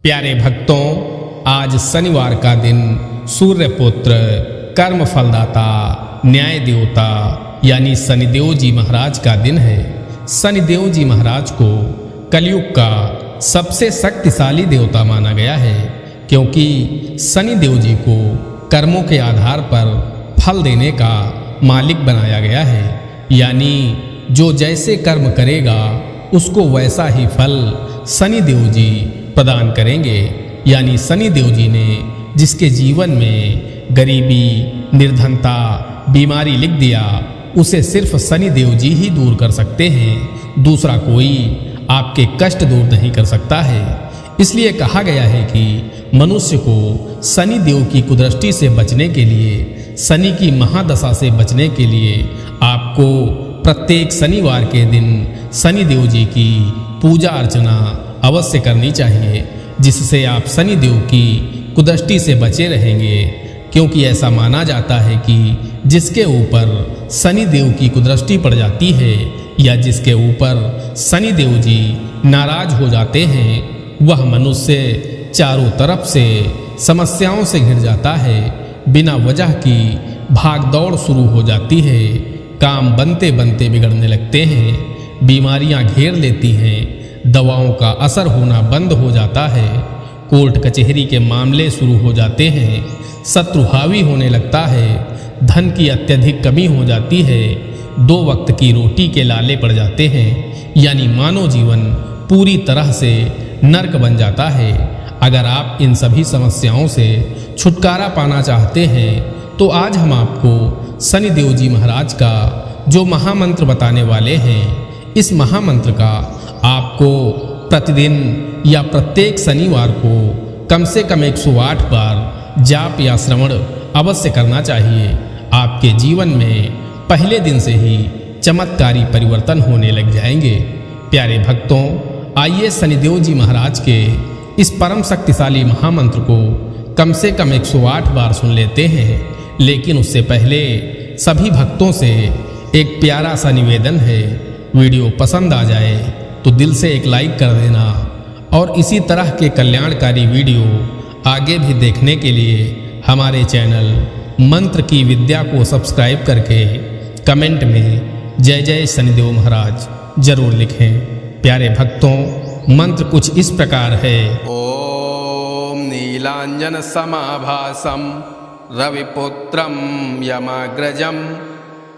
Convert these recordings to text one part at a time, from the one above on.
प्यारे भक्तों, आज शनिवार का दिन सूर्यपुत्र, कर्म फलदाता, न्याय देवता यानी शनिदेव जी महाराज का दिन है। शनिदेव जी महाराज को कलयुग का सबसे शक्तिशाली देवता माना गया है, क्योंकि शनिदेव जी को कर्मों के आधार पर फल देने का मालिक बनाया गया है। यानी जो जैसे कर्म करेगा उसको वैसा ही फल शनिदेव जी प्रदान करेंगे। यानी शनिदेव जी ने जिसके जीवन में गरीबी, निर्धनता, बीमारी लिख दिया, उसे सिर्फ शनिदेव जी ही दूर कर सकते हैं। दूसरा कोई आपके कष्ट दूर नहीं कर सकता है। इसलिए कहा गया है कि मनुष्य को शनिदेव की कुदृष्टि से बचने के लिए, शनि की महादशा से बचने के लिए आपको प्रत्येक शनिवार के दिन शनिदेव जी की पूजा अर्चना अवश्य करनी चाहिए, जिससे आप शनिदेव की कुदृष्टि से बचे रहेंगे। क्योंकि ऐसा माना जाता है कि जिसके ऊपर शनिदेव की कुदृष्टि पड़ जाती है या जिसके ऊपर शनिदेव जी नाराज हो जाते हैं, वह मनुष्य चारों तरफ से समस्याओं से घिर जाता है। बिना वजह की भाग दौड़ शुरू हो जाती है, काम बनते बनते बिगड़ने लगते हैं, बीमारियां घेर लेती हैं, दवाओं का असर होना बंद हो जाता है, कोर्ट कचहरी के मामले शुरू हो जाते हैं, शत्रु हावी होने लगता है, धन की अत्यधिक कमी हो जाती है, 2 वक्त की रोटी के लाले पड़ जाते हैं। यानी मानव जीवन पूरी तरह से नर्क बन जाता है। अगर आप इन सभी समस्याओं से छुटकारा पाना चाहते हैं तो आज हम आपको शनिदेव जी महाराज का जो महामंत्र बताने वाले हैं, इस महामंत्र का आपको प्रतिदिन या प्रत्येक शनिवार को कम से कम 108 बार जाप या श्रवण अवश्य करना चाहिए। आपके जीवन में पहले दिन से ही चमत्कारी परिवर्तन होने लग जाएंगे। प्यारे भक्तों, आइए शनिदेव जी महाराज के इस परम शक्तिशाली महामंत्र को कम से कम 108 बार सुन लेते हैं। लेकिन उससे पहले सभी भक्तों से एक प्यारा सा निवेदन है, वीडियो पसंद आ जाए तो दिल से एक लाइक कर देना और इसी तरह के कल्याणकारी वीडियो आगे भी देखने के लिए हमारे चैनल मंत्र की विद्या को सब्सक्राइब करके कमेंट में जय जय शनिदेव महाराज जरूर लिखें। प्यारे भक्तों, मंत्र कुछ इस प्रकार है। ओम नीलांजन समाभासम रविपुत्रम यमाग्रजम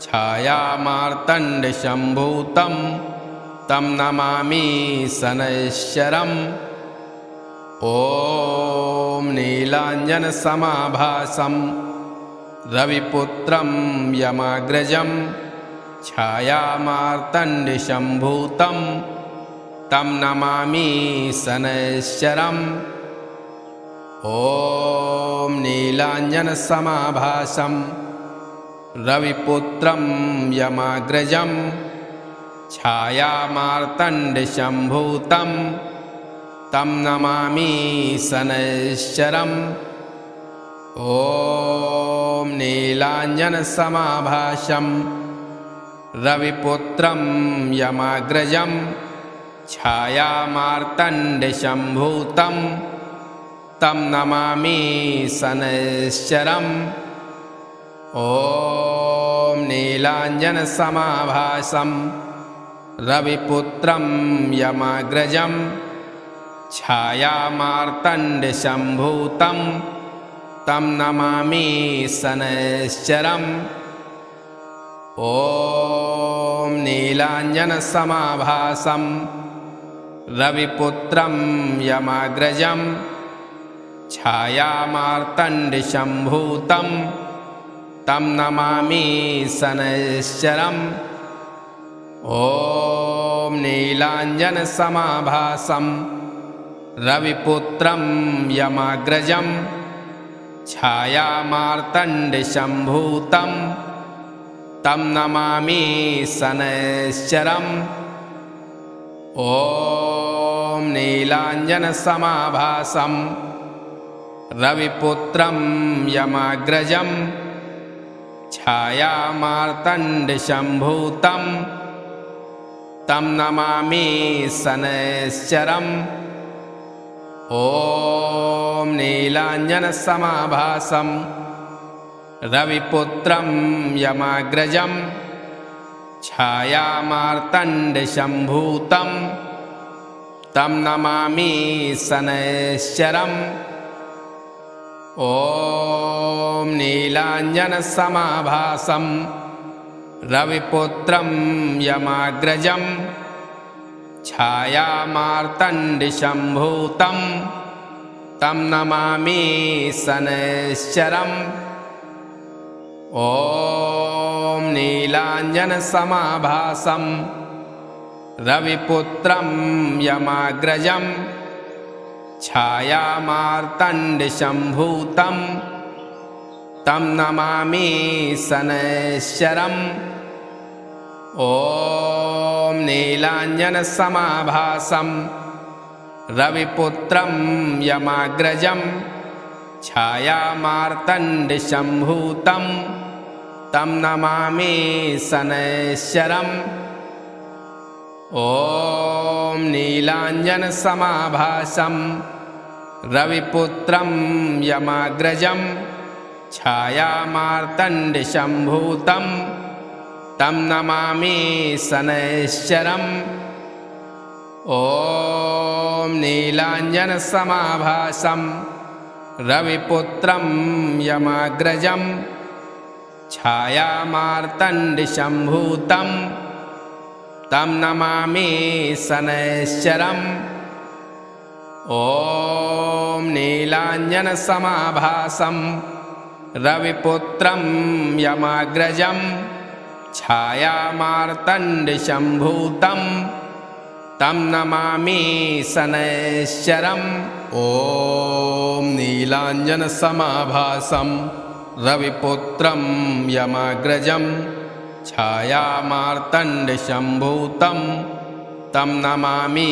छायामार्तंड शंभूतम तम नमामि शनैश्चरम्। ओम नीलांजन समाभासम रविपुत्रम यमाग्रजम छायामार्तंड शंभूतम तम नमामि शनैश्चरम्। ओम नीलांजन समाभासम रविपुत्रम यमाग्रजम छायामार्तंड शंभूतम तम नमामि शनैश्चरम्। ओम नीलांजन समाभासम रविपुत्रम यमाग्रजम छायामार्तंड शंभूतम तम नमामि शनैश्चरम्। ओम नीलांजन समाभासम रविपुत्रम यमाग्रजम छायामार्तंड शंभूतम तम नमामि शनैश्चरम्। ओम नीलांजन समाभासम रविपुत्रम यमाग्रजम छायामार्तंड शंभूतम तम नमामि शनैश्चरम्। ओम नीलांजन समाभासम रविपुत्रम यमाग्रजम छायामार्तंड शंभूतम तम नमामि शनैश्चरम्। ओम नीलांजन समाभासम रविपुत्रम यमाग्रजम छायामार्तंड शंभूतम तम नमामि शनैश्चरम्। ॐ नीलाञ्जनसमाभासं रविपुत्रं यमाग्रजं छायामार्तण्डशम्भूतं तं नमामि शनैश्चरम् ॐ नीलाञ्जनसमाभासं रविपुत्रं यमाग्रजं छायामार्तण्डशम्भूतं तं नमामि शनैश्चरम् ॐ नीलाञ्जनसमाभासं रविपुत्रं यमाग्रजं छायामार्तण्डशम्भूतं तं नमामि शनैश्चरम् ॐ नीलाञ्जनसमाभासं रविपुत्रं यमाग्रजं छायामार्तण्डशम्भूतं तं नमामि शनैश्चरम् ॐ नीलाञ्जनसमाभासं रविपुत्रं यमाग्रजं छायामार्तण्डशम्भूतं तं नमामि शनैश्चरम् ॐ नीलाञ्जनसमाभासं रविपुत्रं यमाग्रजं छायामार्तण्डशम्भूतं तं नमामि शनैश्चरम् ॐ नीलाञ्जनसमाभासं रविपुत्रं यमाग्रजं छायामार्तण्डशम्भूतं तं नमामि शनैश्चरम् ॐ नीलाञ्जनसमाभासं रविपुत्रं यमाग्रजं छायामार्तण्डशम्भूतं तं नमामि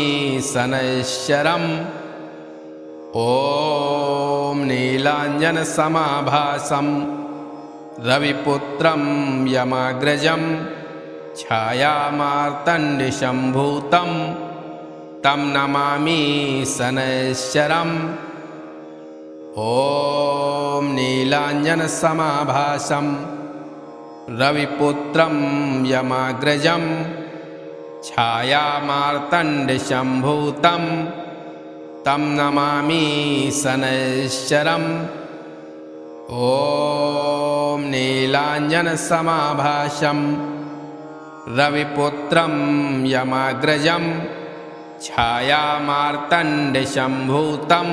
शनैश्चरम् ॐ नीलाञ्जनसमाभासं रविपुत्रं यमाग्रजं छायामार्तण्डशम्भूतं तं नमामि शनैश्चरम् ॐ नीलाञ्जनसमाभासं रविपुत्रं यमाग्रजं छायामार्तण्डशम्भूतं तं नमामि शनैश्चरम् ॐ नीलाञ्जनसमाभासं रविपुत्रं यमाग्रजं छायामार्तण्डशम्भूतं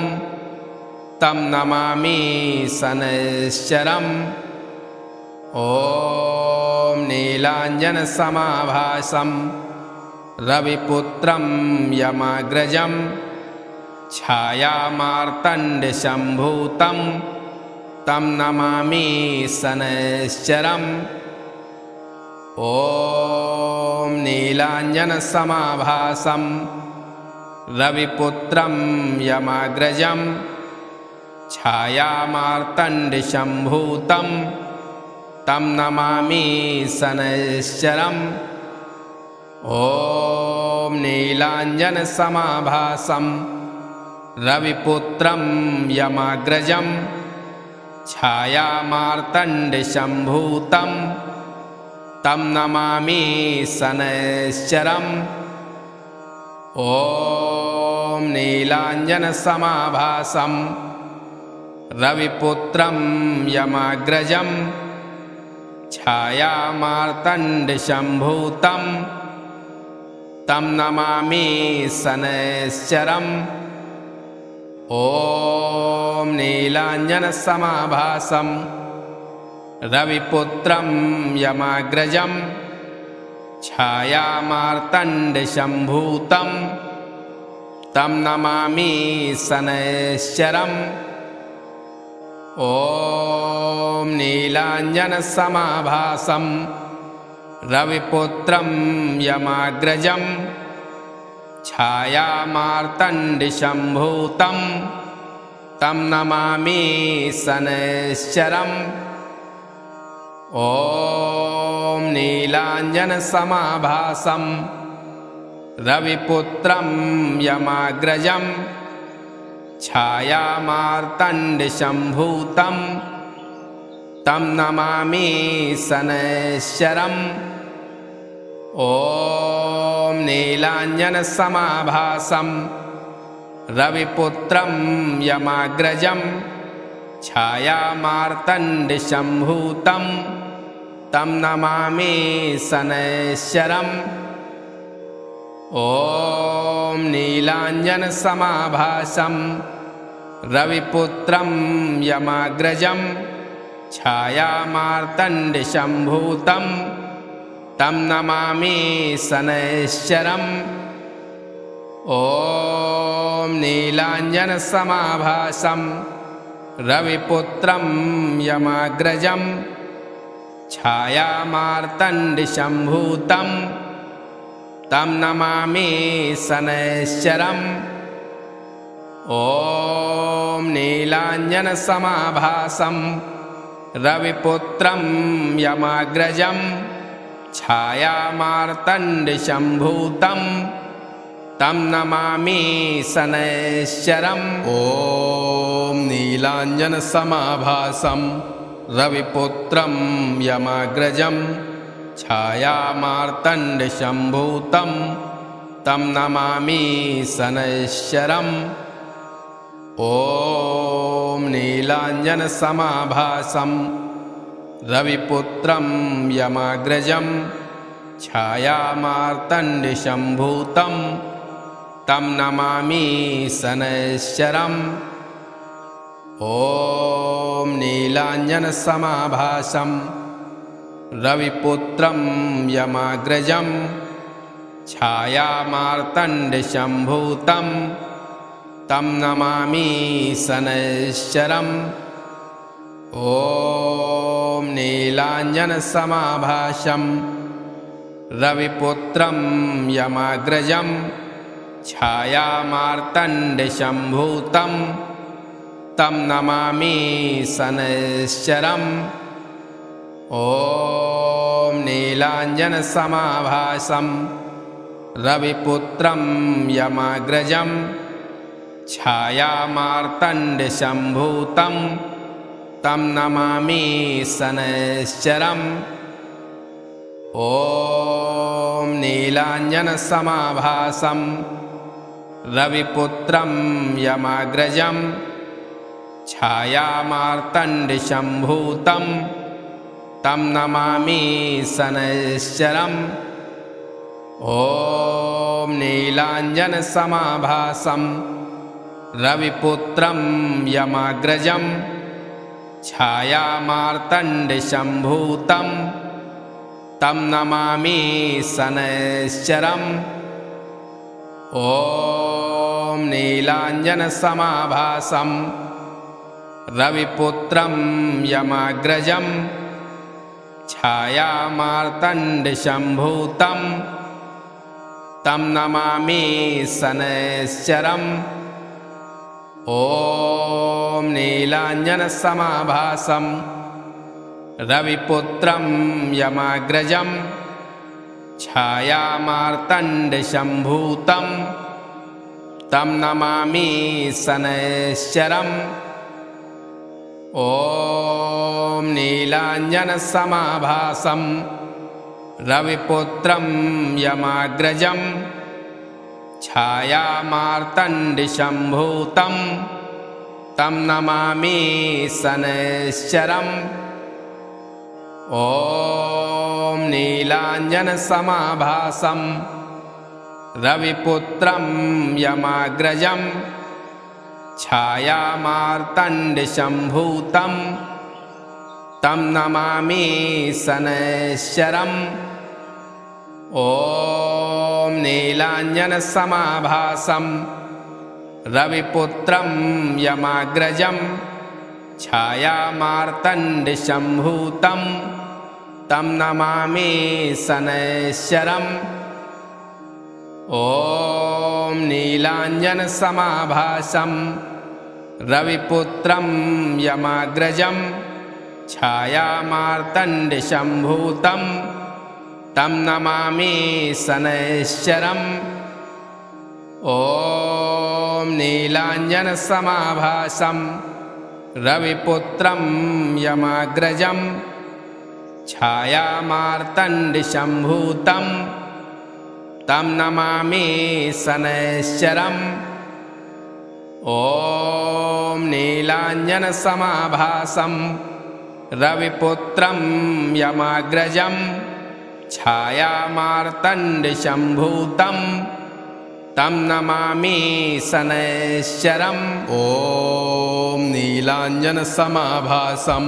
तं नमामि शनैश्चरम् ॐ नीलाञ्जनसमाभासं रविपुत्रं यमाग्रजं छायामार्तण्डशम्भूतं तं नमामि शनैश्चरम् ॐ नीलाञ्जनसमाभासं रविपुत्रं यमाग्रजं छायामार्तण्डशम्भूतं तं नमामि शनैश्चरम् ॐ नीलाञ्जनसमाभासं रविपुत्रं यमाग्रजं छायामार्तण्डशम्भूतं तं नमामि शनैश्चरम् ॐ नीलाञ्जनसमाभासं रविपुत्रं यमाग्रजं छायामार्तण्डशम्भूतं तं नमामि शनैश्चरम् ॐ नीलाञ्जनसमाभासं रविपुत्रं यमाग्रजं छायामार्तण्डशम्भूतं तं नमामि शनैश्चरम् ॐ नीलाञ्जनसमाभासं रविपुत्रं यमाग्रजं छायामार्तण्डशम्भूतं तं नमामि शनैश्चरम् ॐ नीलाञ्जनसमाभासं रविपुत्रं यमाग्रजं छायामार्तण्डशम्भूतं तं नमामि शनैश्चरम्। ॐ नीलाञ्जनसमाभासं रविपुत्रं यमाग्रजं छायामार्तण्डशम्भूतं तं नमामि शनैश्चरम्। ॐ नीलाञ्जनसमाभासं रविपुत्रं यमाग्रजं छायामार्तण्डशम्भूतं तं नमामि शनैश्चरम्। ॐ नीलाञ्जनसमाभासं रविपुत्रं यमाग्रजं छायामार्तण्डशम्भूतं तं नमामि शनैश्चरम्। ॐ नीलाञ्जनसमाभासं रविपुत्रं यमाग्रजं छायामार्तण्डशम्भूतं तं नमामि शनैश्चरम्। ॐ नीलाञ्जनसमाभासं रविपुत्रं यमाग्रजं छायामार्तण्डशम्भूतं तं नमामि शनैश्चरम्। ॐ नीलाञ्जनसमाभासं रविपुत्रं यमाग्रजं छायामार्तण्डशम्भूतं तं नमामि शनैश्चरम्। ॐ नीलाञ्जनसमाभासं रविपुत्रं यमाग्रजं छायामार्तण्डशम्भूतं तं नमामि शनैश्चरम्। ॐ नीलाञ्जनसमाभासं रविपुत्रं यमाग्रजं छायामार्तण्डशम्भूतं तं नमामि शनैश्चरम्। ॐ नीलाञ्जनसमाभासं रविपुत्रं यमाग्रजं छायामार्तण्डशम्भूतं तं नमामि शनैश्चरम्। ॐ नीलाञ्जनसमाभासं रविपुत्रं यमाग्रजं छायामार्तण्डशम्भूतं तं नमामि शनैश्चरम्। ॐ नीलाञ्जनसमाभासं रविपुत्रं यमाग्रजं छायामार्तण्डशम्भूतं तं नमामि शनैश्चरम्। ॐ नीलाञ्जनसमाभासं रविपुत्रं यमाग्रजं छायामार्तण्डशम्भूतं तं नमामि शनैश्चरम्। ॐ नीलाञ्जनसमाभासं रविपुत्रं यमाग्रजं छायामार्तण्डशम्भूतं तं नमामि शनैश्चरम्। ॐ नीलाञ्जनसमाभासं रविपुत्रं यमाग्रजं छायामार्तण्डशम्भूतं तं नमामि शनैश्चरम्। ॐ नीलाञ्जनसमाभासं रविपुत्रं यमाग्रजं छायामार्तण्डशम्भूतं तं नमामि शनैश्चरम्। ॐ नीलाञ्जनसमाभासं रविपुत्रं यमाग्रजं छायामार्तण्डशम्भूतं तं नमामि शनैश्चरम्। ॐ नीलाञ्जनसमाभासं रविपुत्रं यमाग्रजं छायामार्तण्डशम्भूतं तं नमामि शनैश्चरम्। ॐ नीलाञ्जनसमाभासं रविपुत्रं यमाग्रजं छायामार्तण्डशम्भूतं तं नमामि शनैश्चरम् ॐ नीलाञ्जनसमाभासं रविपुत्रं यमाग्रजं छायामार्तण्डशम्भूतं तं नमामि शनैश्चरम् ॐ नीलाञ्जनसमाभासं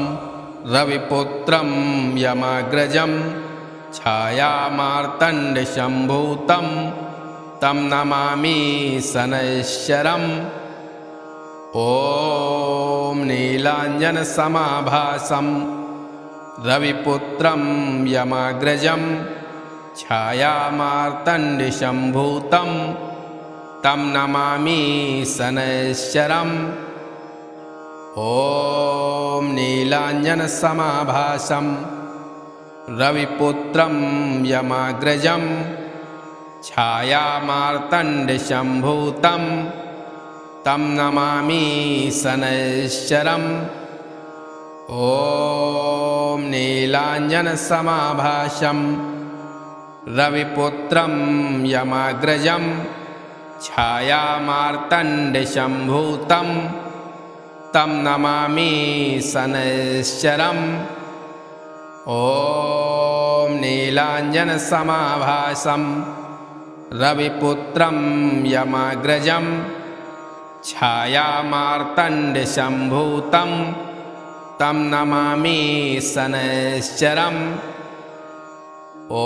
रविपुत्रं यमाग्रजं छायामार्तण्डशम्भूतं तं नमामि शनैश्चरम् ॐ नीलाञ्जनसमाभासं रविपुत्रं यमाग्रजं छायामार्तण्डशम्भूतं तं नमामि शनैश्चरम् ॐ नीलाञ्जनसमाभासं रविपुत्रं यमाग्रजं छायामार्तण्डशम्भूतं तं नमामि शनैश्चरम् ॐ नीलाञ्जनसमाभासं रविपुत्रं यमाग्रजं छायामार्तण्डशम्भूतं तं नमामि शनैश्चरम् ॐ नीलाञ्जनसमाभासं रविपुत्रं यमाग्रजं छायामार्तण्डशम्भूतं तं नमामि शनैश्चरम् ॐ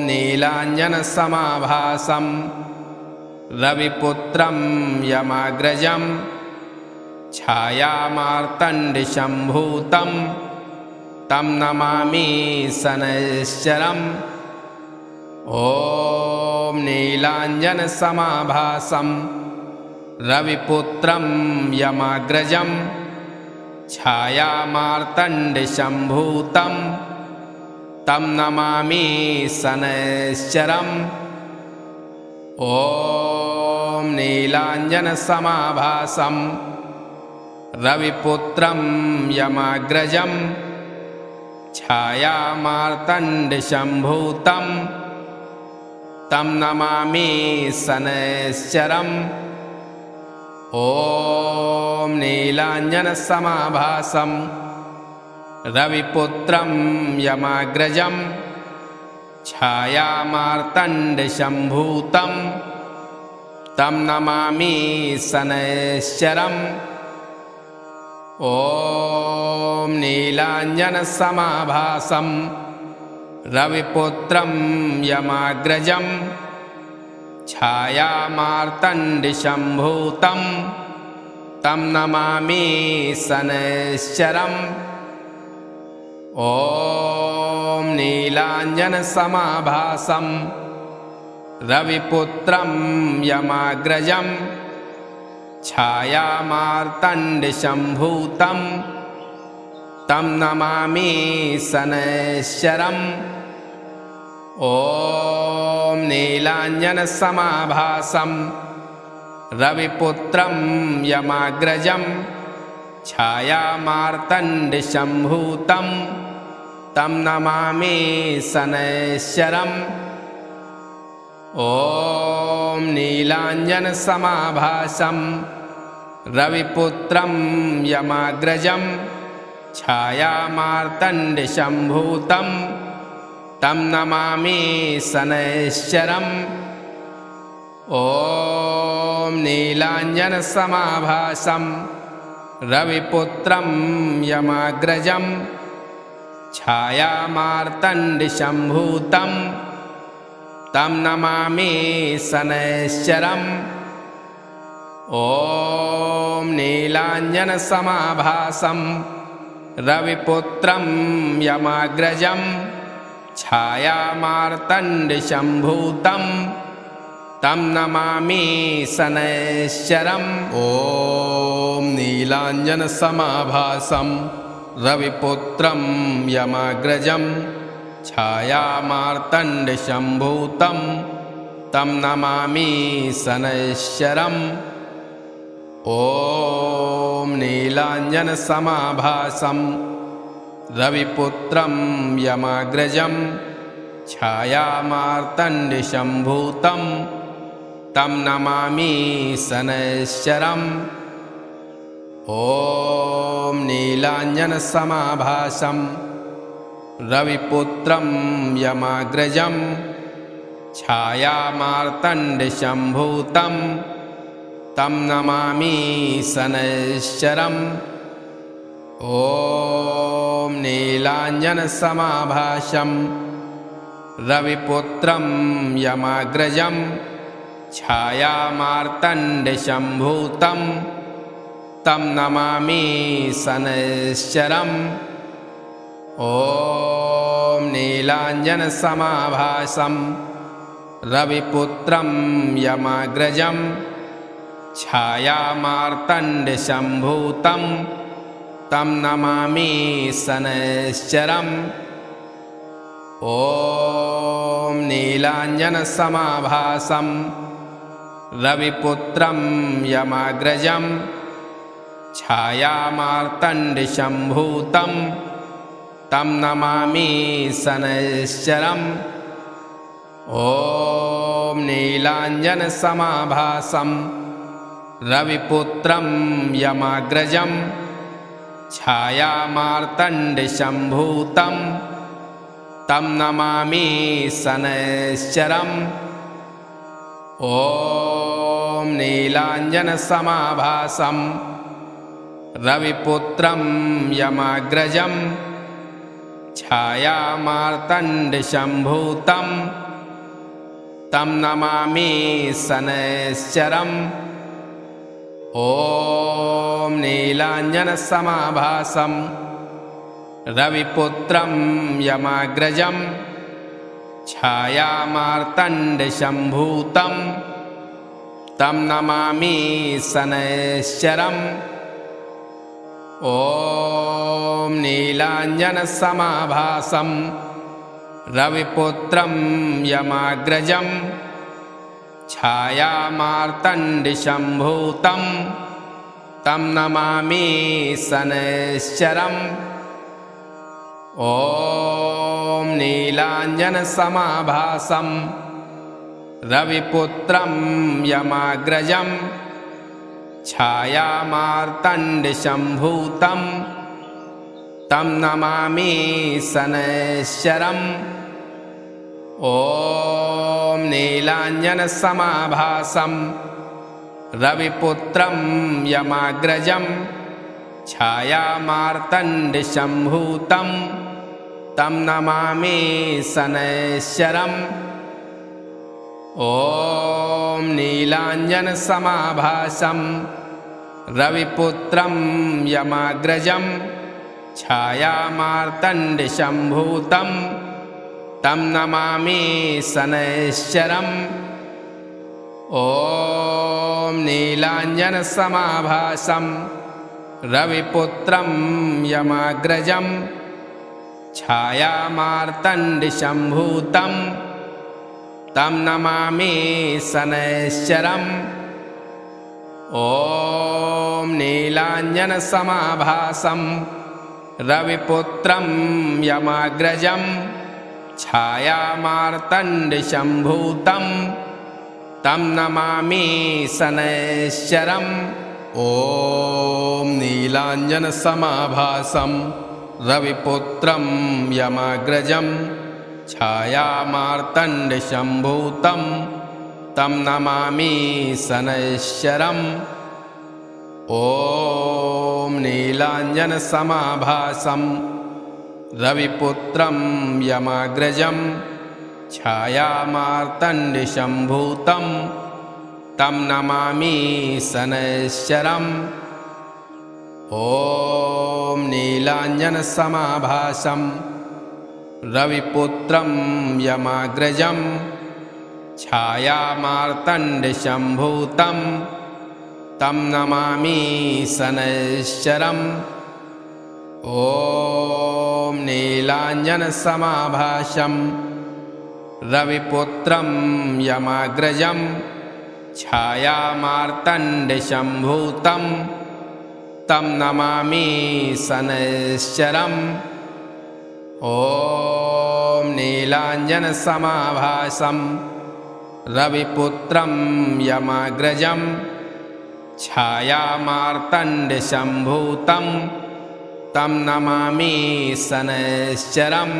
नीलाञ्जनसमाभासं रविपुत्रं यमाग्रजं छायामार्तण्डशम्भूतं तं नमामि शनैश्चरम् ॐ नीलाञ्जनसमाभासं रविपुत्रं यमाग्रजं छायामार्तण्डशम्भूतं तं नमामि शनैश्चरम् ॐ नीलाञ्जनसमाभासं रविपुत्रं यमाग्रजं छायामार्तण्डशम्भूतं तं नमामि शनैश्चरम् ॐ नीलाञ्जनसमाभासं रविपुत्रं यमाग्रजं छायामार्तण्डशम्भूतं तं नमामि शनैश्चरम् ॐ नीलाञ्जनसमाभासं रविपुत्रं यमाग्रजं छायामार्तण्डशम्भूतं तं नमामि शनैश्चरम् ॐ नीलाञ्जनसमाभासं रविपुत्रं यमाग्रजं छायामार्तण्डशम्भूतं तं नमामि शनैश्चरम् ॐ नीलाञ्जनसमाभासं रविपुत्रं यमाग्रजं छायामार्तण्डशम्भूतं तं नमामि शनैश्चरम् ॐ नीलाञ्जनसमाभासं रविपुत्रं यमाग्रजं छायामार्तण्डशम्भूतं तं नमामि शनैश्चरम् ॐ नीलाञ्जनसमाभासं रविपुत्रं यमाग्रजं छायामार्तण्डशम्भूतं तं नमामि शनैश्चरम् ॐ नीलाञ्जनसमाभासं रविपुत्रं यमाग्रजं छायामार्तण्डशम्भूतं तं नमामि शनैश्चरम् ॐ नीलाञ्जनसमाभासं रविपुत्रं यमाग्रजं छायामार्तण्डशम्भूतं तं नमामि शनैश्चरम् ॐ नीलाञ्जनसमाभासं रविपुत्रं यमाग्रजं छायामार्तण्डशम्भूतं तं नमामि शनैश्चरम् ॐ नीलाञ्जनसमाभासं रविपुत्रं यमाग्रजं छायामार्तण्डशम्भूतं तं नमामि शनैश्चरम् ॐ नीलाञ्जनसमाभासं रविपुत्रं यमाग्रजं छायामार्तण्डशम्भूतं तं नमामि शनैश्चरम् ॐ नीलाञ्जनसमाभासं रविपुत्रं यमाग्रजं छायामार्तण्डशम्भूतं तं नमामि शनैश्चरम् ॐ नीलाञ्जनसमाभासं रविपुत्रं यमाग्रजं छायामार्तण्डशम्भूतं तं नमामि शनैश्चरम् ॐ नीलाञ्जनसमाभासं रविपुत्रं यमाग्रजं छायामार्तण्डशम्भूतं तं नमामि शनैश्चरम् ॐ नीलाञ्जनसमाभासं रविपुत्रं यमाग्रजं छायामार्तण्डशम्भूतं तं नमामि शनैश्चरम् ॐ नीलाञ्जनसमाभासं रविपुत्रं यमाग्रजं छायामार्तण्डशम्भूतं तं नमामि शनैश्चरम् ॐ नीलाञ्जनसमाभासं रविपुत्रं यमाग्रजं छायामार्तण्डशम्भूतं तं नमामि शनैश्चरम् ॐ नीलाञ्जनसमाभासं रविपुत्रं यमाग्रजं छायामार्तण्डशम्भूतं तं नमामि शनैश्चरम् ॐ नीलाञ्जनसमाभासं रविपुत्रं यमाग्रजं छायामार्तण्डशम्भूतं तं नमामि शनैश्चरम् ॐ नीलाञ्जनसमाभासं रविपुत्रं यमाग्रजं छायामार्तण्डशम्भूतं तं नमामि शनैश्चरम् ॐ नीलाञ्जनसमाभासं रविपुत्रं यमाग्रजं छायामार्तण्डशम्भूतं तं नमामि शनैश्चरम् ॐ नीलाञ्जनसमाभासं रविपुत्रं यमाग्रजं छायामार्तण्डशम्भूतं तं नमामि शनैश्चरम् ॐ नीलाञ्जनसमाभासं रविपुत्रं यमाग्रजं छायामार्तण्डशम्भूतं तं नमामि शनैश्चरम् ॐ नीलाञ्जनसमाभासं रविपुत्रं यमाग्रजं छायामार्तण्डशम्भूतं तं नमामि शनैश्चरम् ॐ नीलाञ्जनसमाभासं रविपुत्रं यमाग्रजं छायामार्तण्डशम्भूतं तं नमामि शनैश्चरम् ॐ नीलाञ्जनसमाभासं रविपुत्रं यमाग्रजं छायामार्तण्डशम्भूतं तं नमामि शनैश्चरम् ॐ नीलाञ्जनसमाभासं रविपुत्रं यमाग्रजं छायामार्तण्डशम्भूतं तं नमामि शनैश्चरम्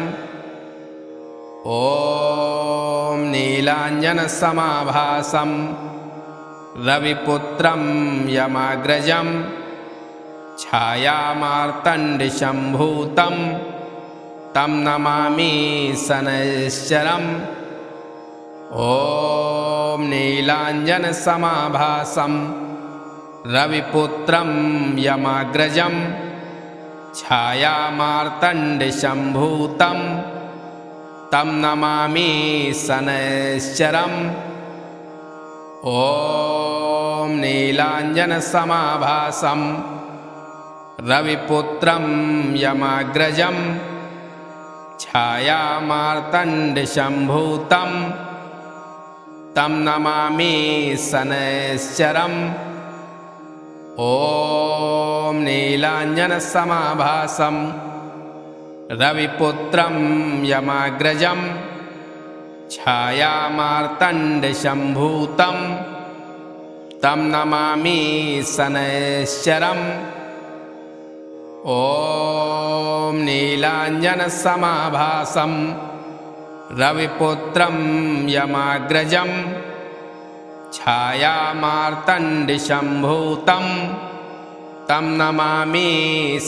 ॐ नीलाञ्जनसमाभासं रविपुत्रं यमाग्रजं छायामार्तण्डशम्भूतं तं नमामि शनैश्चरम् ॐ नीलाञ्जनसमाभासं रविपुत्रं यमाग्रजं छायामार्तण्डशम्भूतं तं नमामि शनैश्चरम् ॐ नीलाञ्जनसमाभासं रविपुत्रं यमाग्रजं छायामार्तण्डशम्भूतं तं नमामि शनैश्चरम् ॐ नीलाञ्जनसमाभासं रविपुत्रं यमाग्रजं छायामार्तण्डशम्भूतं तं नमामि शनैश्चरम् ॐ नीलाञ्जनसमाभासं रविपुत्रं यमाग्रजं छायामार्तण्डशम्भूतं तं नमामि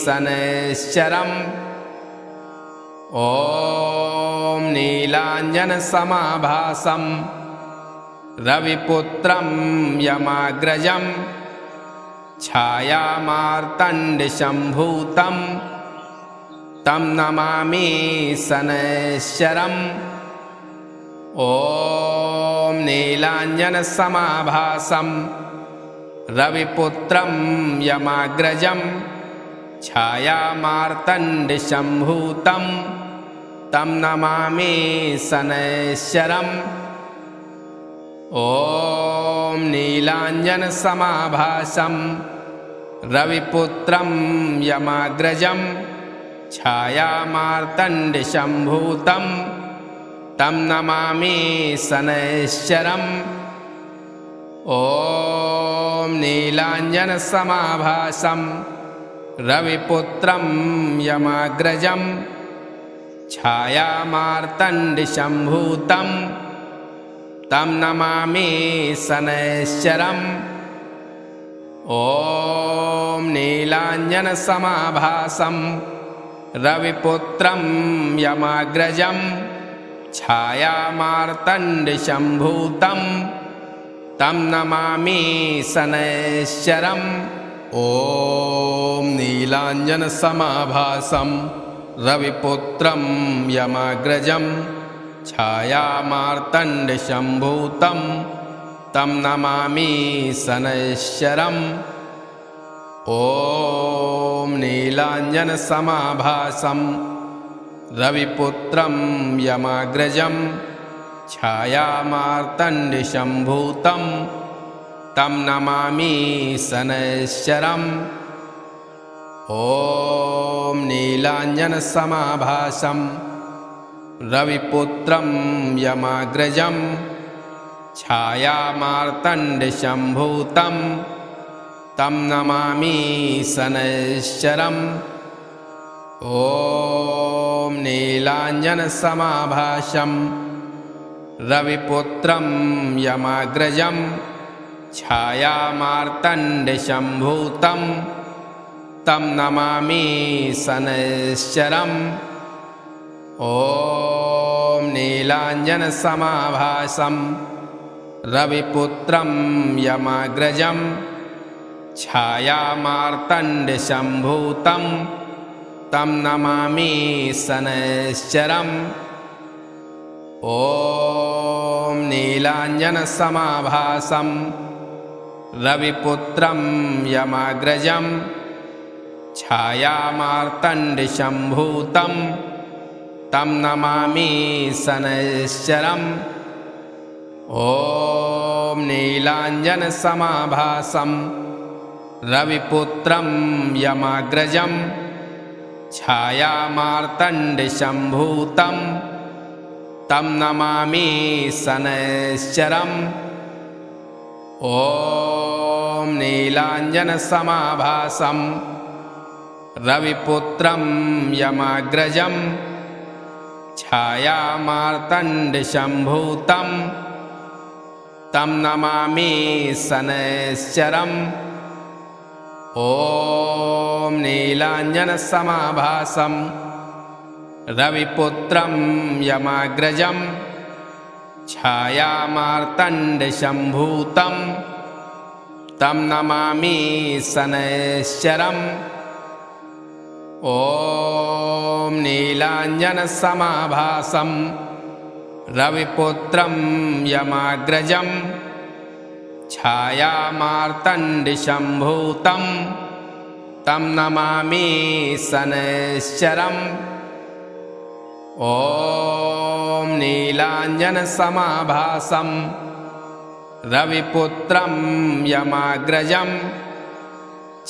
शनैश्चरम् ॐ नीलाञ्जनसमाभासं रविपुत्रं यमाग्रजं छायामार्तण्डशम्भूतं तं नमामि शनैश्चरम् ॐ नीलाञ्जनसमाभासं रविपुत्रं यमाग्रजं छायामार्तण्डशम्भूतं तं नमामि शनैश्चरम् ॐ नीलाञ्जनसमाभासं रविपुत्रं यमाग्रजं छायामार्तण्डशम्भूतं तं नमामि शनैश्चरम् ॐ नीलाञ्जनसमाभासं रविपुत्रं यमाग्रजं छायामार्तण्डशम्भूतं तं नमामि शनैश्चरम् ॐ नीलाञ्जनसमाभासं रविपुत्रं यमाग्रजं छायामार्तण्डशम्भूतं तं नमामि शनैश्चरम् ॐ नीलाञ्जनसमाभासं रविपुत्रं यमाग्रजं छायामार्तण्डशम्भूतं तं नमामि शनैश्चरम् ॐ नीलाञ्जनसमाभासं रविपुत्रं यमाग्रजं छायामार्तण्डशम्भूतं तं नमामि शनैश्चरम् ॐ नीलाञ्जनसमाभासं रविपुत्रं यमाग्रजं छायामार्तण्डशम्भूतं तं नमामि शनैश्चरम् ॐ नीलाञ्जनसमाभासं रविपुत्रं यमाग्रजं छायामार्तण्डशम्भूतं तं नमामि शनैश्चरम् ॐ नीलाञ्जनसमाभासं रविपुत्रं यमाग्रजं छायामार्तण्डशम्भूतं तं नमामि शनैश्चरम् ॐ नीलाञ्जनसमाभासं रविपुत्रं यमाग्रजं छायामार्तण्डशम्भूतं तं नमामि शनैश्चरम् ॐ नीलाञ्जनसमाभासं रविपुत्रं यमाग्रजं छायामार्तण्डशम्भूतं तं नमामि शनैश्चरम् ॐ नीलाञ्जनसमाभासं रविपुत्रं यमाग्रजं छायामार्तण्डशम्भूतं तं नमामि शनैश्चरम् ॐ नीलाञ्जनसमाभासं रविपुत्रं यमाग्रजं छायामार्तण्डशम्भूतं तं नमामि शनैश्चरम् ॐ नीलाञ्जनसमाभासं रविपुत्रं यमाग्रजं छायामार्तण्डशम्भूतं तं नमामि शनैश्चरम् ॐ नीलाञ्जनसमाभासं रविपुत्रं यमाग्रजं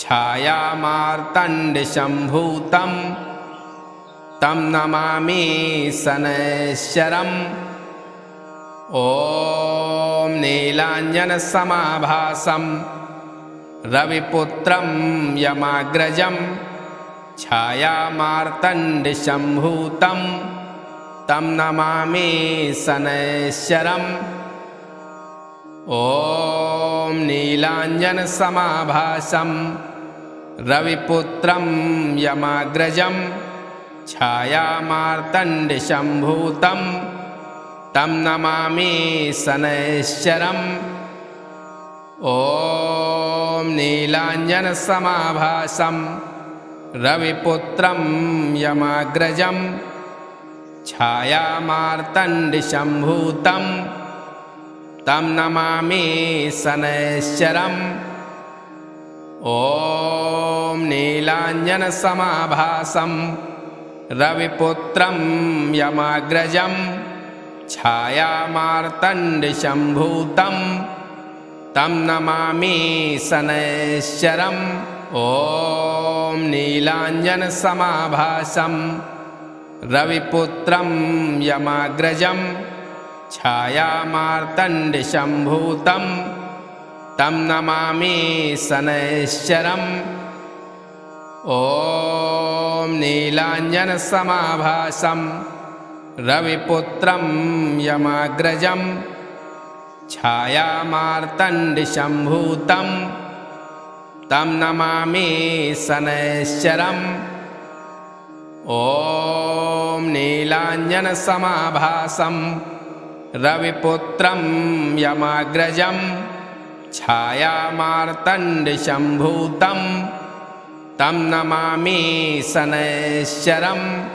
छायामार्तण्डशम्भूतं तं नमामि शनैश्चरम् ॐ नीलाञ्जनसमाभासं रविपुत्रं यमाग्रजं छायामार्तण्डशम्भूतं तं नमामि शनैश्चरम् ॐ नीलाञ्जनसमाभासं रविपुत्रं यमाग्रजं छायामार्तण्डशम्भूतं तं नमामि शनैश्चरम् ॐ नीलाञ्जनसमाभासं रविपुत्रं यमाग्रजं छायामार्तण्डशम्भूतं तं नमामि शनैश्चरम् ॐ नीलाञ्जनसमाभासं रविपुत्रं यमाग्रजं छायामार्तण्डशम्भूतं तं नमामि शनैश्चरम् ॐ नीलाञ्जनसमाभासं रविपुत्रं यमाग्रजं छायामार्तण्डशम्भूतं तं नमामि शनैश्चरम् ॐ नीलाञ्जनसमाभासं रविपुत्रं यमाग्रजं छायामार्तण्डशम्भूतं तं नमामि शनैश्चरम् ॐ नीलाञ्जनसमाभासं रविपुत्रं यमाग्रजं छायामार्तण्डशम्भूतं तं नमामि शनैश्चरम्।